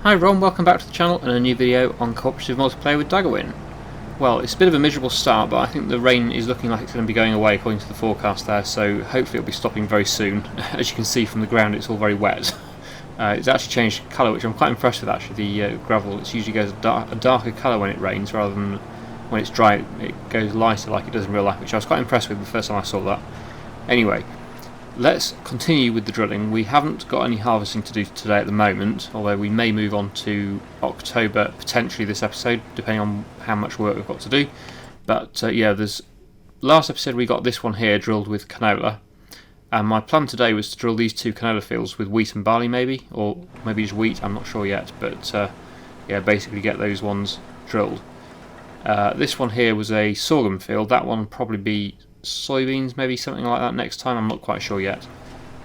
Hi everyone, welcome back to the channel and a new video on cooperative multiplayer with Daggerwin. Well, it's a bit of a miserable start, but I think the rain is looking like it's going to be going away according to the forecast there, so hopefully it'll be stopping very soon. As you can see from the ground, it's all very wet. It's actually changed colour, which I'm quite impressed with actually. The gravel, it usually goes a darker colour when it rains rather than when it's dry. It goes lighter like it does in real life, which I was quite impressed with the first time I saw that. Anyway, let's continue with the drilling. We haven't got any harvesting to do today at the moment, although we may move on to October potentially this episode, depending on how much work we've got to do. But yeah, last episode we got this one here drilled with canola, and my plan today was to drill these two canola fields with wheat and barley maybe, or maybe just wheat, I'm not sure yet, but yeah, basically get those ones drilled. This one here was a sorghum field, that one will probably be soybeans, maybe something like that next time, I'm not quite sure yet.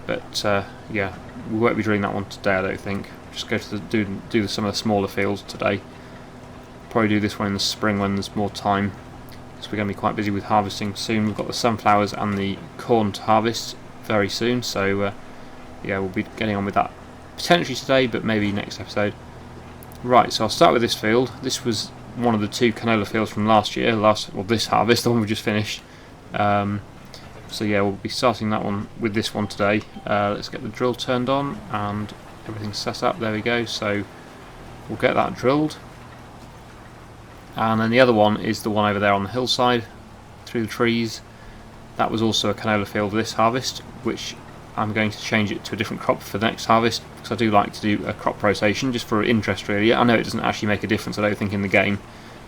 But yeah, we won't be drilling that one today, I don't think. Just go to do some of the smaller fields today. Probably do this one in the spring when there's more time, because we're going to be quite busy with harvesting soon. We've got the sunflowers and the corn to harvest very soon, so yeah, we'll be getting on with that potentially today, but maybe next episode. Right, so I'll start with this field. This was one of the two canola fields from last year, this harvest, the one we just finished. So yeah, we'll be starting that one with this one today. Let's get the drill turned on and everything set up. There we go, so we'll get that drilled, and then the other one is the one over there on the hillside through the trees. That was also a canola field this harvest, which I'm going to change it to a different crop for the next harvest, because I do like to do a crop rotation just for interest really. I know it doesn't actually make a difference, I don't think, in the game.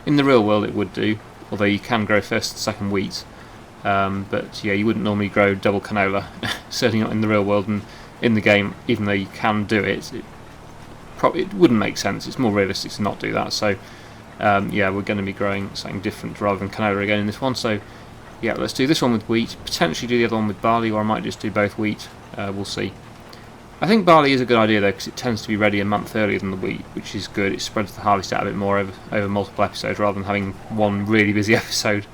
In the real world it would do, although you can grow first and second wheat. But yeah, you wouldn't normally grow double canola, certainly not in the real world, and in the game, even though you can do it, it wouldn't make sense. It's more realistic to not do that, so yeah, we're going to be growing something different rather than canola again in this one. So yeah, let's do this one with wheat, potentially do the other one with barley, or I might just do both wheat, we'll see. I think barley is a good idea though, because it tends to be ready a month earlier than the wheat, which is good. It spreads the harvest out a bit more over multiple episodes rather than having one really busy episode.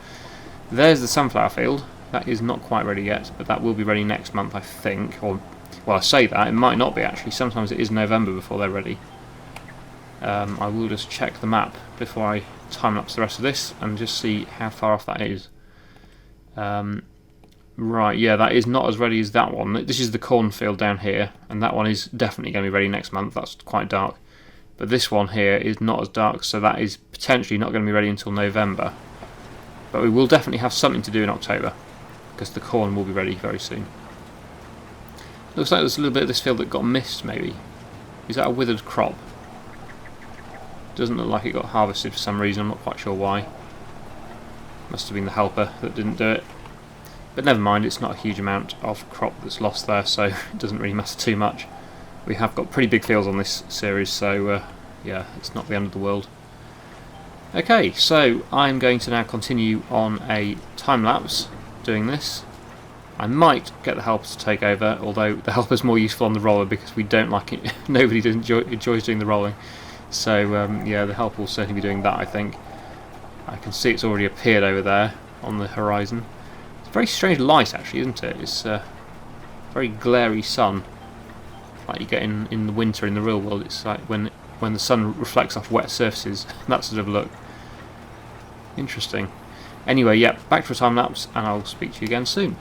There's the sunflower field. That is not quite ready yet, but that will be ready next month, I think. Or, well, I say that, it might not be actually. Sometimes it is November before they're ready. I will just check the map before I time-lapse the rest of this and just see how far off that is. Right, yeah, that is not as ready as that one. This is the cornfield down here, and that one is definitely going to be ready next month. That's quite dark. But this one here is not as dark, so that is potentially not going to be ready until November. But we will definitely have something to do in October, because the corn will be ready very soon. Looks like there's a little bit of this field that got missed, maybe. Is that a withered crop? Doesn't look like it got harvested for some reason, I'm not quite sure why. Must have been the helper that didn't do it. But never mind, it's not a huge amount of crop that's lost there, so it doesn't really matter too much. We have got pretty big fields on this series, so yeah, it's not the end of the world. Okay, so I'm going to now continue on a time-lapse doing this. I might get the helper to take over, although the helper's more useful on the roller because we don't like it. Nobody enjoys doing the rolling. So yeah, the helper will certainly be doing that, I think. I can see it's already appeared over there on the horizon. It's a very strange light actually, isn't it? It's a very glary sun, like you get in the winter in the real world. It's like when the sun reflects off wet surfaces, that sort of look. Interesting. Anyway, yeah, back to a time lapse, and I'll speak to you again soon.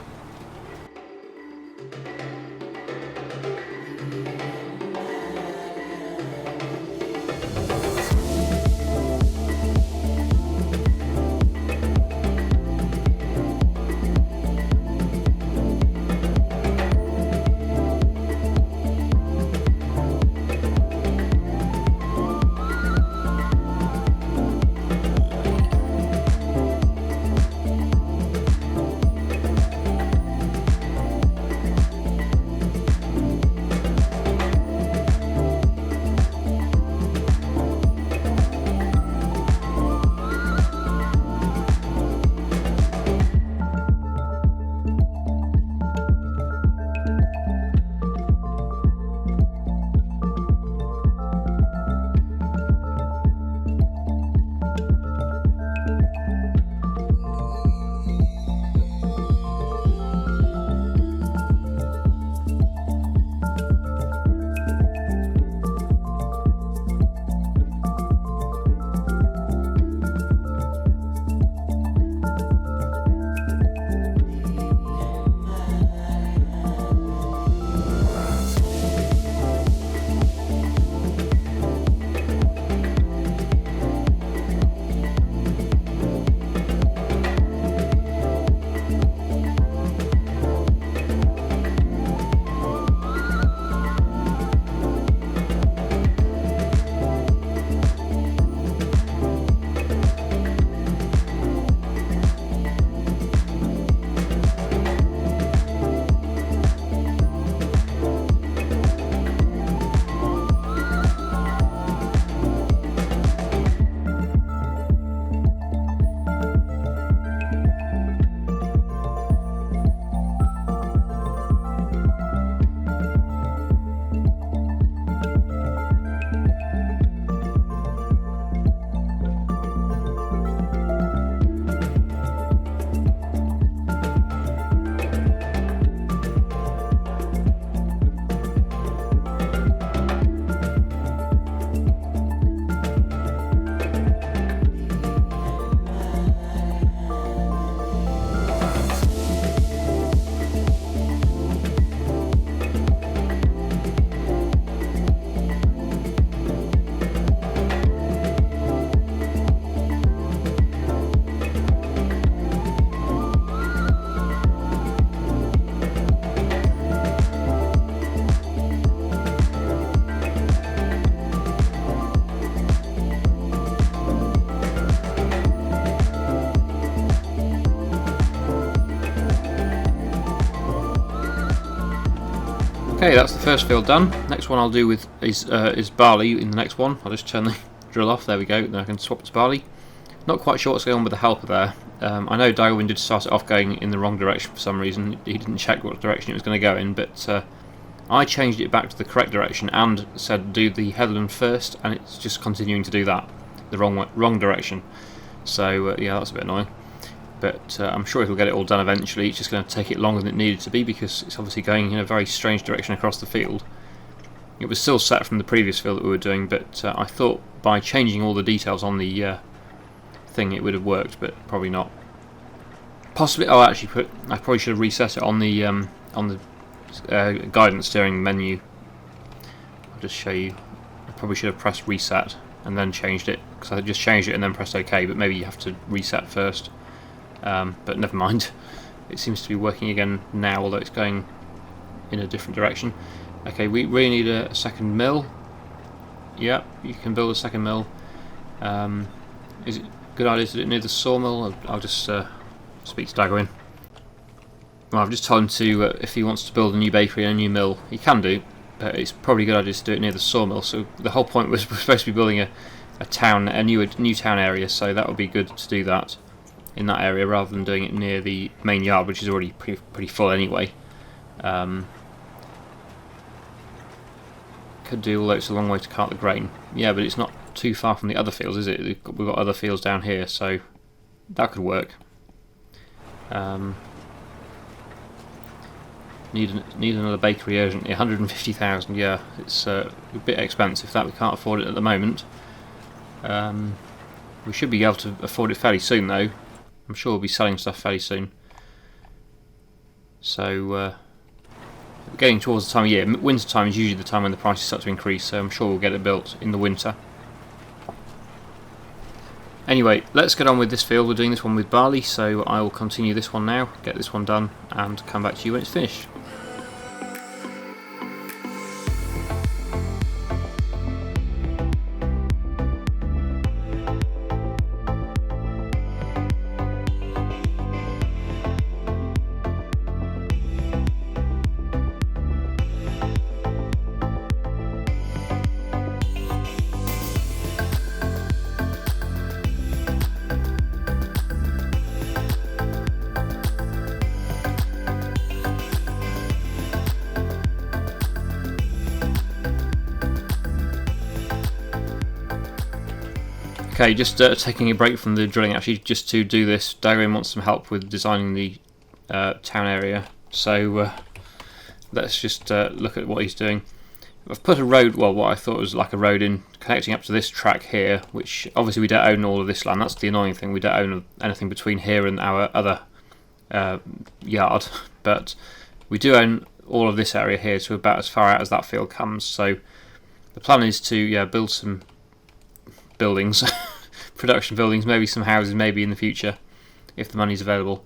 Okay, that's the first field done. Next one I'll do with is barley in the next one. I'll just turn the drill off, there we go, then I can swap to barley. Not quite sure what's going on with the helper there. I know Daggerwin did start it off going in the wrong direction for some reason. He didn't check what direction it was going to go in, but I changed it back to the correct direction and said do the headland first, and it's just continuing to do that, the wrong direction. So yeah, that's a bit annoying. But I'm sure it'll get it all done eventually. It's just going to take it longer than it needed to be because it's obviously going in a very strange direction across the field. It was still set from the previous field that we were doing, but I thought by changing all the details on the thing it would have worked, but probably not. Possibly. Oh, I probably should have reset it on the guidance steering menu. I'll just show you. I probably should have pressed reset and then changed it, because I just changed it and then pressed OK. But maybe you have to reset first. But never mind. It seems to be working again now, although it's going in a different direction. Okay, we really need a second mill. Yep, you can build a second mill. Is it a good idea to do it near the sawmill? I'll just speak to Daggerwin. Well, I've just told him to, if he wants to build a new bakery and a new mill, he can do, but it's probably a good idea to do it near the sawmill. So the whole point was we're supposed to be building a new town area, so that would be good to do that in that area rather than doing it near the main yard, which is already pretty full anyway. Could do, although it's a long way to cart the grain. Yeah, but it's not too far from the other fields, is it? We've got other fields down here, so that could work. Need another bakery urgently. 150,000. Yeah, it's a bit expensive. That we can't afford it at the moment. We should be able to afford it fairly soon, though. I'm sure we'll be selling stuff fairly soon. So we're getting towards the time of year. Winter time is usually the time when the prices start to increase, so I'm sure we'll get it built in the winter. Anyway, let's get on with this field. We're doing this one with barley, so I will continue this one now, get this one done, and come back to you when it's finished. Okay, just taking a break from the drilling actually, just to do this. Daggerwin wants some help with designing the town area, so let's just look at what he's doing. I've put a road, well, what I thought was like a road in, connecting up to this track here, which obviously we don't own all of this land. That's the annoying thing, we don't own anything between here and our other yard, but we do own all of this area here, to about as far out as that field comes. So the plan is to build some buildings, production buildings, maybe some houses, maybe in the future, if the money's available,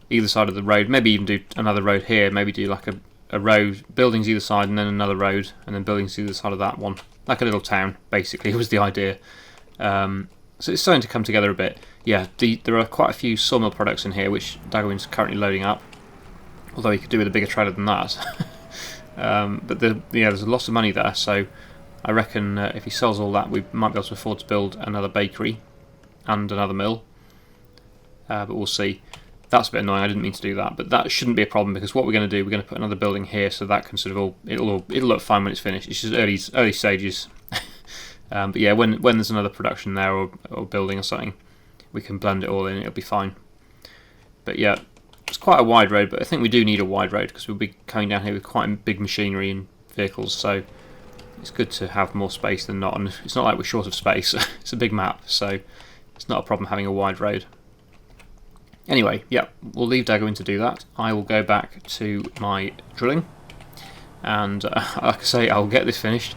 either side of the road. Maybe even do another road here, maybe do like a road, buildings either side, and then another road, and then buildings either side of that one, like a little town, basically, was the idea. So it's starting to come together a bit. Yeah, there are quite a few sawmill products in here, which Daggerwin's currently loading up, although he could do with a bigger trailer than that. But there's a lot of money there, so I reckon if he sells all that, we might be able to afford to build another bakery and another mill. But we'll see. That's a bit annoying, I didn't mean to do that, but that shouldn't be a problem, because what we're going to do, we're going to put another building here, so that can sort of it'll look fine when it's finished. It's just early stages. But yeah, when there's another production there, or building or something, we can blend it all in, it'll be fine. But yeah, it's quite a wide road, but I think we do need a wide road, because we'll be coming down here with quite big machinery and vehicles, so it's good to have more space than not, and it's not like we're short of space. It's a big map, so it's not a problem having a wide road. Anyway, yeah, we'll leave Daggerwin to do that. I will go back to my drilling, and like I say, I'll get this finished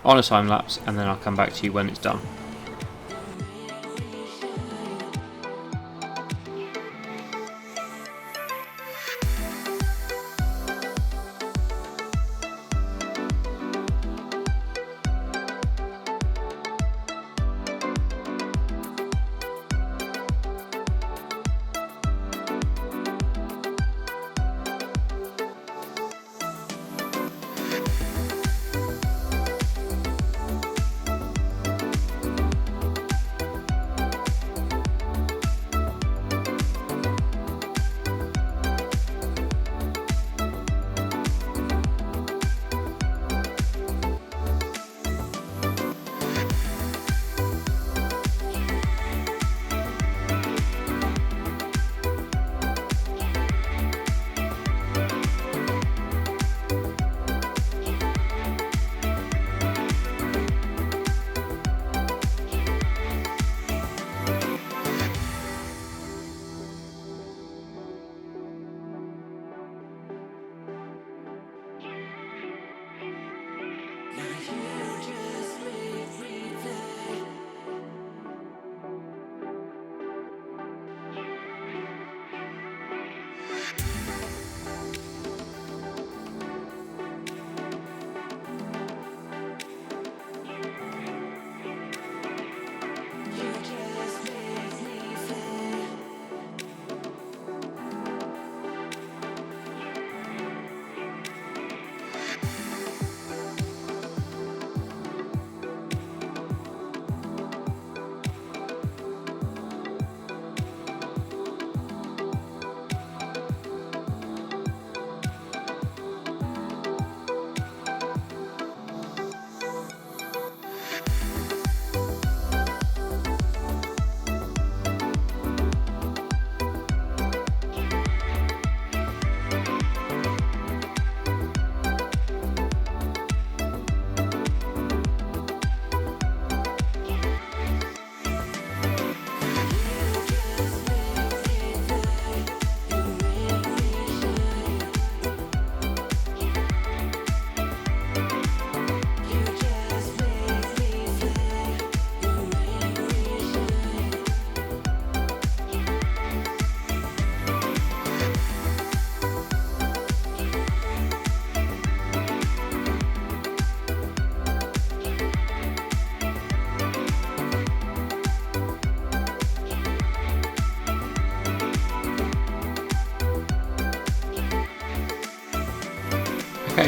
on a time lapse, and then I'll come back to you when it's done.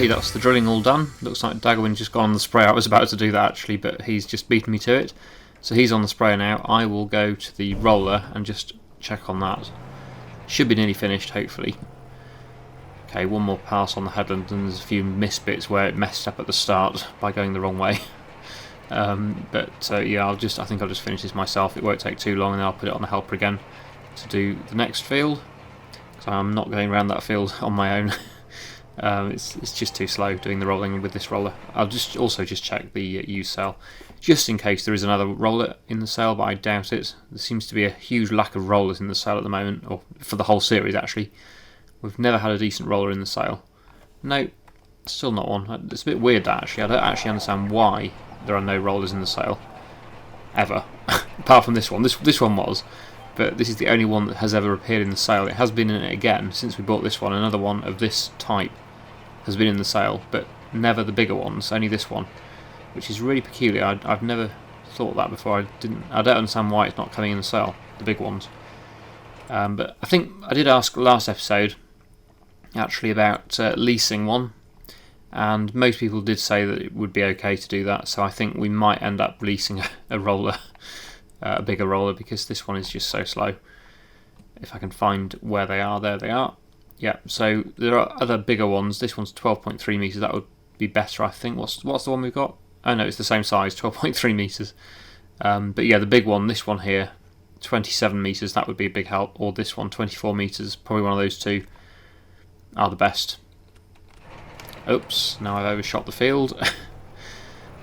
Okay, that's the drilling all done. Looks like Daggerwin's just gone on the sprayer. I was about to do that actually, but he's just beaten me to it. So he's on the sprayer now. I will go to the roller and just check on that. Should be nearly finished, hopefully. Okay, one more pass on the headland, and there's a few missed bits where it messed up at the start by going the wrong way. Yeah, I think I'll just finish this myself. It won't take too long, and then I'll put it on the helper again to do the next field. So I'm not going around that field on my own. It's just too slow doing the rolling with this roller. I'll also check the used cell, just in case there is another roller in the cell, but I doubt it. There seems to be a huge lack of rollers in the cell at the moment, or for the whole series actually. We've never had a decent roller in the cell. No, still not one. It's a bit weird that actually. I don't actually understand why there are no rollers in the cell ever, apart from this one. This one was. But this is the only one that has ever appeared in the sale. It has been in it again since we bought this one. Another one of this type has been in the sale, but never the bigger ones, only this one, which is really peculiar. I've never thought that before. I don't understand why it's not coming in the sale, the big ones. But I think I did ask last episode actually about leasing one, and most people did say that it would be okay to do that, so I think we might end up leasing a roller. A bigger roller, because this one is just so slow. If I can find where they are, there they are. Yeah, so there are other bigger ones. This one's 12.3 metres, that would be better I think. What's the one we've got? Oh no, it's the same size, 12.3 metres. But yeah, the big one, this one here, 27 metres, that would be a big help. Or this one, 24 metres, probably one of those two are the best. Oops, now I've overshot the field.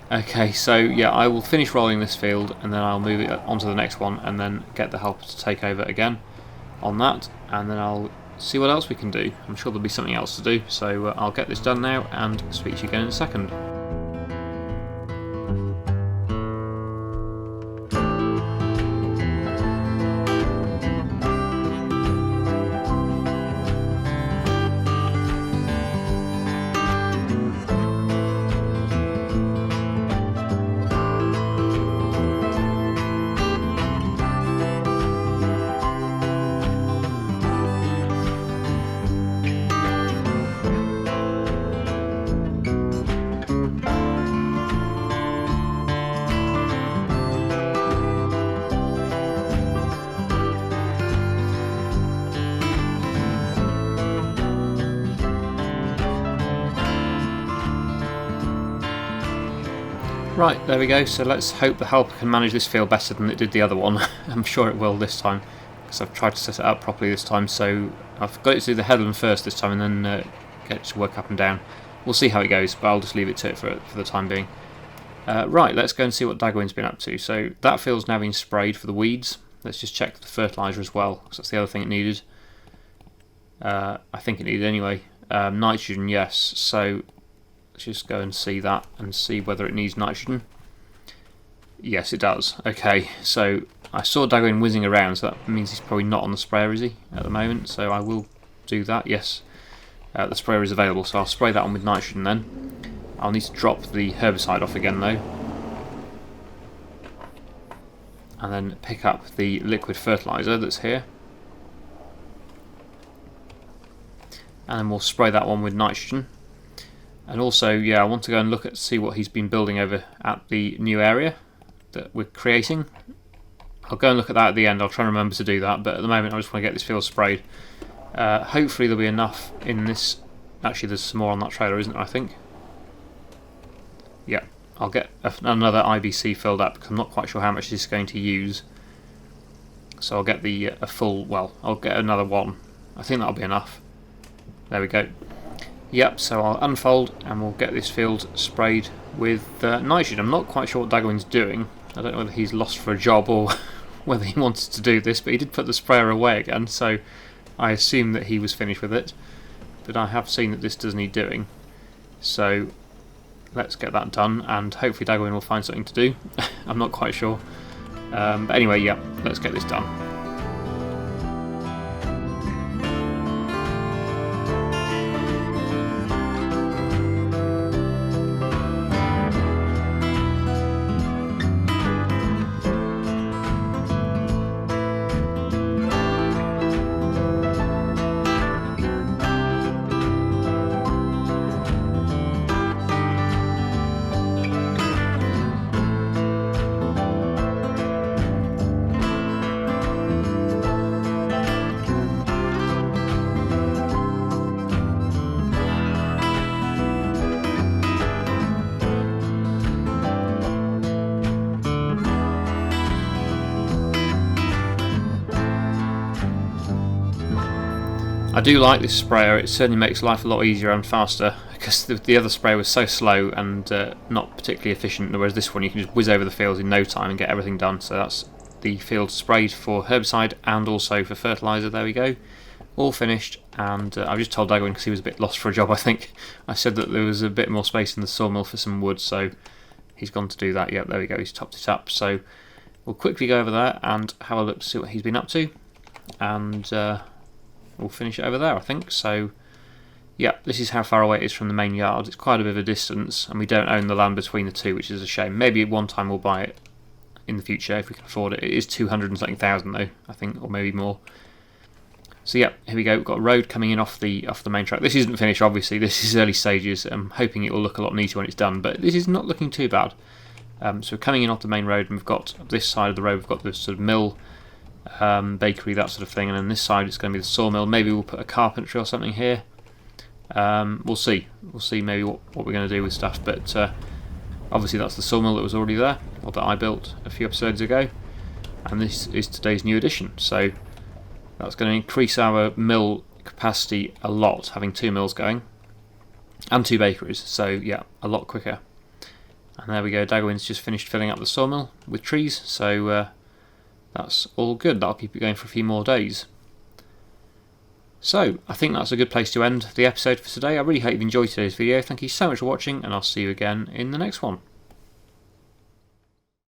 Okay, so yeah, I will finish rolling this field and then I'll move it onto the next one and then get the helper to take over again on that, and then I'll see what else we can do. I'm sure there'll be something else to do, so I'll get this done now and speak to you again in a second. Right, there we go. So let's hope the helper can manage this field better than it did the other one. I'm sure it will this time, because I've tried to set it up properly this time. So I've got it to do the headland first this time, and then get it to work up and down. We'll see how it goes, but I'll just leave it to it for the time being. Right, let's go and see what Daggerwin's been up to. So that field's now been sprayed for the weeds. Let's just check the fertiliser as well, because that's the other thing it needed. I think it needed anyway. Nitrogen, yes. So let's just go and see that and see whether it needs nitrogen. Yes, it does. Okay, so I saw Daggerwin whizzing around, so that means he's probably not on the sprayer, is he, at the moment? So I will do that, yes. The sprayer is available, so I'll spray that on with nitrogen then. I'll need to drop the herbicide off again though. And then pick up the liquid fertiliser that's here. And then we'll spray that one with nitrogen. And also, yeah, I want to go and look at see what he's been building over at the new area that we're creating. I'll go and look at that at the end. I'll try and remember to do that, but at the moment I just want to get this field sprayed. Hopefully there'll be enough in this. Actually, there's some more on that trailer, isn't there, I think? Yeah, I'll get another IBC filled up because I'm not quite sure how much this is going to use. So I'll get the I'll get another one. I think that'll be enough. There we go. Yep, so I'll unfold and we'll get this field sprayed with nitrogen. I'm not quite sure what Daggerwin's doing. I don't know whether he's lost for a job or whether he wanted to do this, but he did put the sprayer away again, so I assume that he was finished with it. But I have seen that this does need doing, so let's get that done, and hopefully Daggerwin will find something to do. I'm not quite sure. But anyway, yeah, let's get this done. I do like this sprayer, it certainly makes life a lot easier and faster, because the other sprayer was so slow and not particularly efficient, whereas this one you can just whiz over the fields in no time and get everything done. So that's the field sprayed for herbicide and also for fertiliser. There we go, all finished. And I've just told Daggerwin, because he was a bit lost for a job, I think. I said that there was a bit more space in the sawmill for some wood, so he's gone to do that. Yep, there we go, he's topped it up. So we'll quickly go over there and have a look to see what he's been up to, and we'll finish it over there, I think. So yeah, this is how far away it is from the main yard. It's quite a bit of a distance, and we don't own the land between the two, which is a shame. Maybe one time we'll buy it in the future if we can afford it. It is 200 and something thousand though, I think, or maybe more. So yeah, here we go. We've got a road coming in off the main track. This isn't finished, obviously. This is early stages. I'm hoping it will look a lot neater when it's done, but this is not looking too bad. So we're coming in off the main road, and we've got this side of the road. We've got this sort of mill, bakery, that sort of thing, and then this side it's going to be the sawmill. Maybe we'll put a carpentry or something here. We'll see. We'll see maybe what we're going to do with stuff. But obviously that's the sawmill that was already there, or that I built a few episodes ago, and this is today's new addition. So that's going to increase our mill capacity a lot, having 2 mills going and 2 bakeries. So yeah, a lot quicker. And there we go, Daggerwin's just finished filling up the sawmill with trees, so that's all good. That'll keep it going for a few more days. So I think that's a good place to end the episode for today. I really hope you've enjoyed today's video. Thank you so much for watching, and I'll see you again in the next one.